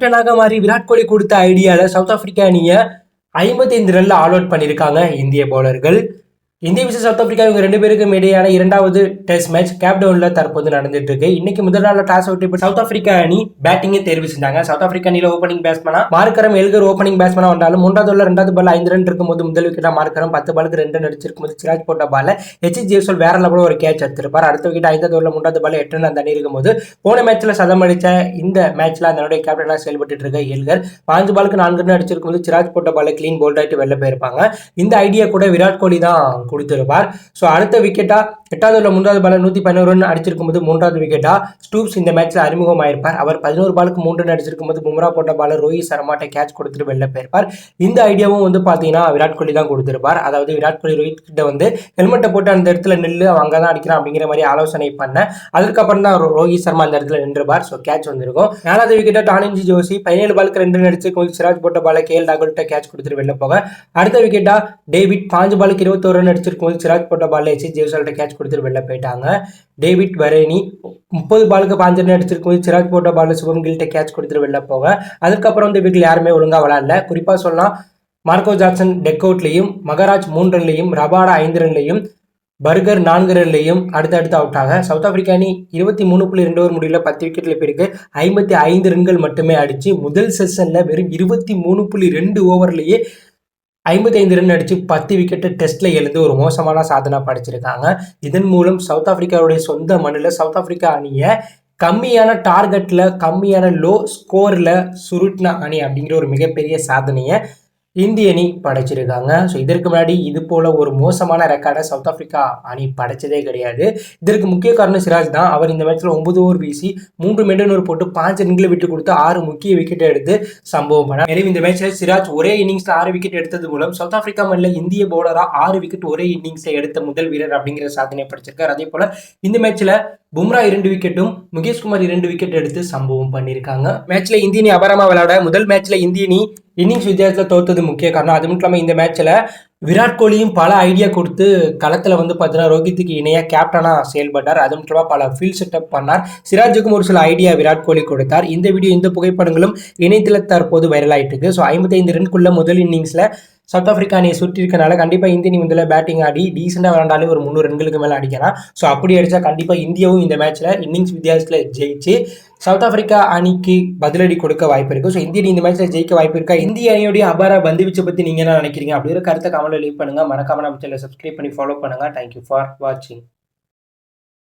கேப்டனாக மாறி விராட் கோலி கொடுத்த ஐடியால சவுத் ஆப்பிரிக்கா அணியை 55 ரன்ல ஆல் அவுட் பண்ணியிருக்காங்க இந்திய பவுலர்கள். இந்திய விசஸ் சவுத் ஆப்பிரிக்கா இவங்க ரெண்டு பேருக்கும் இடையான இரண்டாவது டெஸ்ட் மேட்ச் கேப்டவுன்ல தற்போது நடந்துட்டு இருக்கு. இன்னைக்கு முதல் நாள் டாஸ் அவுட் சவுத் ஆப்பிரிக்கா அணி பேட்டிங்கை தேர்வு செஞ்சாங்க. சவுத் ஆப்பிரிக்கா அணியில ஓப்பனிங் பேட்ஸ்மேனா மார்க்கரம் எல்கர் ஓப்பனிங் பேட்ஸ்மேனா வந்தாலும் மூன்றாவது ஓவர்ல ரெண்டாவது பால் 5 ரன் இருக்கும்போது முதல் விக்கெட்டா மார்க்கரம் 10 பாலுக்கு 2 ரன் அடிச்சிருக்கும் போது சிராஜ் போட்ட பால ஜெய்ஸ்வால் வேற லெவலில் ஒரு கேட்ச் எடுத்திருப்பார். அடுத்த விக்கெட் 5வது ஓவர்ல 3வது பால் 8 ரன் தண்ணி இருக்கும் போது போன மேட்ச்ல சதம் அடிச்ச இந்த மேட்ச்ல அதனுடைய கேப்டனா செயல்பட்டு இருக்க எல்கர் 5 பாலுக்கு 4 ரன் அடிச்சிருக்கும் போது சிராஜ் போட்ட பால கிளீன் போல்ட் ஆயிட்டு வெளில போயிருப்பாங்க. இந்த ஐடியா கூட விராட் கோலி தான் கொடுத்திருப்பார். ஸோ அடுத்த விக்கெட்டா 8வது ஓவர்ல 3வது பால் 111 ரன் அடிச்சிருக்கும் போது 3வது விக்கெட்டா ஸ்டூப்ஸ் இந்த மேட்ச்ல அறிமுகமாயிருப்பார். அவர் 11 பாலுக்கு 3 ரன் அடிச்சிருக்கும் போது பும்ரா போட்ட பால ரோஹித் சர்மாட்ட கேட்ச் கொடுத்துட்டு வெளில போயிருப்பார். இந்த ஐடியாவும் பாத்தீங்கன்னா விராட் கோலி தான் கொடுத்திருப்பார். அதாவது விராட் கோலி ரோஹித் கிட்ட ஹெல்மெட்டை போட்டு அந்த இடத்துல நில்லு அவங்க தான் அடிக்கிறான் அப்படிங்கிற மாதிரி ஆலோசனை பண்ண அதுக்கப்புறம் தான் ரோஹித் சர்மா அந்த இடத்துல நின்றுபார். ஸோ கேட்ச் வந்திருக்கும். 4வது விக்கெட்டா டானிஞ்சி ஜோசி 17 பாலுக்கு 2 ரன் அடிச்சிருக்கும் போது சிராஜ் போட்ட பால கேஎல் ராகுல்கிட்ட கேட்ச் கொடுத்துட்டு வெளில போக அடுத்த விக்கெட்டா டேவிட் 5 பாலுக்கு 21 ரன் அடிச்சிருக்கும் போது சிராஜ் போட்ட பால ஜெய்ஸ்வால்கிட்ட கேட்ச் கொடுத்துட்டு வெளில போயிட்டாங்க. டேவிட் வரேனி 30 பாலுக்கு 5 ரன் அடிச்சிருக்கும் போது சிராஜ் போட்ட பால சுபம் கில்ட்ட கேட்ச் கொடுத்துட்டு வெளில போக அதுக்கப்புறம் இந்த வீக்கில் யாருமே ஒழுங்கா விளையாடல. குறிப்பா சொல்லலாம் மார்க்கோ ஜாக்சன் டெக் அவுட்லையும் மகராஜ் 3 ரன்லையும் ரபாடா 5 ரன்லையும் பர்கர் 4 ரன்லையும் அடுத்தடுத்து அவுட் ஆக சவுத் ஆப்பிரிக்கா அணி 23.2 ஓவர் முடிவில் 10 விக்கெட்ல போயிருக்கு. 55 ரன்கள் மட்டுமே அடிச்சு முதல் செஷன்ல வெறும் 23.2 ஓவர்லயே 55 ரன் அடிச்சு 10 விக்கெட்டு டெஸ்ட்ல எழுந்து ஒரு மோசமான சாதனை படைச்சிருக்காங்க. இதன் மூலம் சவுத் ஆப்பிரிக்காவுடைய சொந்த மண்ணில் சவுத் ஆப்பிரிக்கா அணியை கம்மியான டார்கெட்ல கம்மியான லோ ஸ்கோர்ல சுருட்டின அணி அப்படிங்கிற ஒரு மிகப்பெரிய சாதனையை இந்திய அணி படைச்சிருக்காங்க. ஸோ இதற்கு முன்னாடி இது போல ஒரு மோசமான ரெக்கார்டை சவுத் ஆப்பிரிக்கா அணி படைச்சதே கிடையாது. இதற்கு முக்கிய காரணம் சிராஜ் தான். அவர் இந்த மேட்ச்ல 9 ஓவர் வீசி 3 மெடன் ஓவர் போட்டு 5 ரன்களை விட்டு கொடுத்து 6 முக்கிய விக்கெட்டை எடுத்து சம்பவம் பண்ணார். மேலும் இந்த மேட்ச்ல சிராஜ் ஒரே இன்னிங்ஸ்ல 6 விக்கெட் எடுத்தது மூலம் சவுத் ஆப்பிரிக்கா மண்ணில் இந்திய பவுலரா 6 விக்கெட் ஒரே இன்னிங்ஸ்ல எடுத்த முதல் வீரர் அப்படிங்கிற சாதனை படைச்சிருக்காரு. அதே போல இந்த மேட்ச்ல பும்ரா 2 விக்கெட்டும் முகேஷ்குமார் 2 விக்கெட் எடுத்து சம்பவம் பண்ணியிருக்காங்க. மேட்ச்ல இந்திய அணி அபாரமா விளையாட முதல் மேட்ச்ல இந்திய அணி இன்னிங்ஸ் வித்தியாசத்தில் தோத்தது முக்கிய காரணம். அது மட்டும் இல்லாமல் இந்த மேட்ச்ல விராட் கோலியும் பல ஐடியா கொடுத்து களத்தில் பார்த்தீங்கன்னா ரோஹித்துக்கு இணையாக கேப்டனாக செயல்பட்டார். அது மட்டும் இல்லாமல் பல ஃபீல்ட் செட்டப் பண்ணார். சிராஜுக்கும் ஒரு சில ஐடியா விராட் கோலி கொடுத்தார். இந்த வீடியோ இந்த புகைப்படங்களும் இணையத்தில் தற்போது வைரல் ஆகிட்டு இருக்கு. ஸோ 55 ரன்குள்ள முதல் இன்னிங்ஸ்ல சவுத் ஆப்பிரிக்கா அணியை சுற்றி இருக்கனால கண்டிப்பாக இந்திய அணி முதல்ல பேட்டிங் ஆடி டீசெண்டாக விளையாண்டாலே ஒரு 300 ரன்களுக்கு மேலே அடிக்கலாம். ஸோ அப்படி அடித்தா கண்டிப்பாக இந்தியாவும் இந்த மேட்ச்ல இன்னிங்ஸ் வித்தியாசத்தில் ஜெயிச்சு சவுத் ஆப்பிரிக்கா அணிக்கு பதிலடி கொடுக்க வாய்ப்பு இருக்கு. ஸோ இந்திய அணி இந்த மேட்ச்ல ஜெயிக்க வாய்ப்பு இருக்கா? இந்திய அணியுடைய அபார பந்து வீச்சை பற்றி நீங்க என்ன நினைக்கிறீங்க? அப்படி ஒரு கருத்தை கமெண்ட்ல லீவ் பண்ணுங்க. மறக்காம நம்ம சேனலை சப்ஸ்கிரைப் பண்ணி ஃபாலோ பண்ணுங்க. தேங்க்யூ ஃபார் வாட்சிங்.